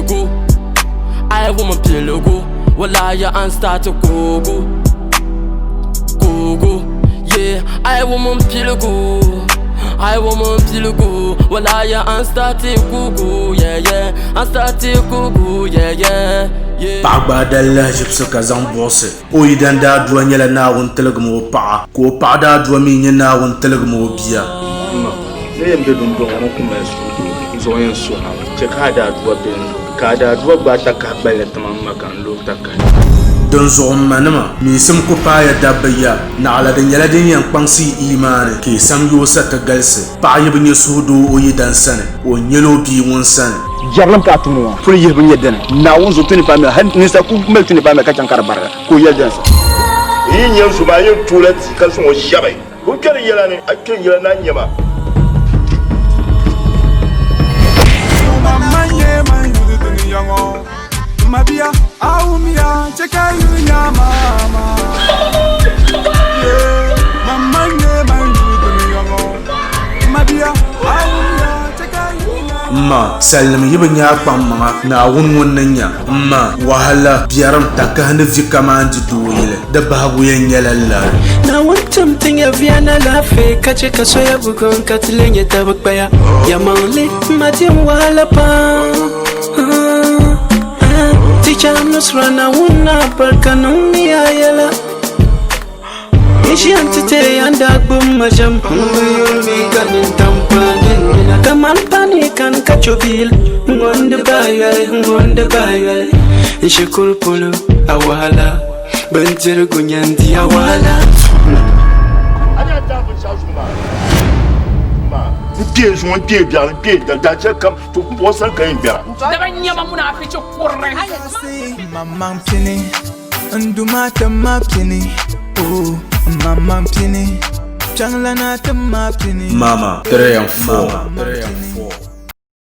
go. I woman peel go. Well, ya and start to go. Yeah, I woman peel go. I woman peel go. Well, ya and start to go. Yeah, and start to go. Yeah. Pagba dalla jibsa ka zang bosse o idan da duwa nyala na won telgmo pa ko pa da duwa mi nyana won telgmo biya ne yambe dum do ngana kuma su zo yan su na ce ka da duwa ben ka da duwa ba ta ka bale tamam makan lo ta ka don zo manama mi sim ko pa ya dabaya na ala da nyala din yan kpangsi imane ke sam yo sa ta galse pa yibi ni sudo o yidan sane o nyelo bi won sane jarlam ka tumu ful yebin yedden na won zo tuni fami han ni sa ku mel tuni fami ka cankar barra ko yedden sa yi nyel su ba yi tulet ka so shabai ko kar yela ne akke yela na nyama mamanye man yudu tuni yango mabia aumia cheka yunya mama mamanye man yudu tuni yango mabia aumia ma sallam yibnya kpamma na won nanya ma wahala biaram takahne vikamandi doyele da babu yanyala na wantum tinga viana la fe kache kasoya bugon katlenye tabakbaya ya maule matim wahala pa ticha nusrana wuna barkanumi ayala ishi antite yandagbum majam yulmi ganin tampanin kaman panikan kachobil ngonde bayal ishikul polo awala bentir gunyandi awala ana ta bu shasu ma piège mon pied bien pied da je kam to ko san kan bien da ban yama muna fice kurre mamam pini nduma tamma pini oh mamam pini changla na tamma pini mama 3 and 4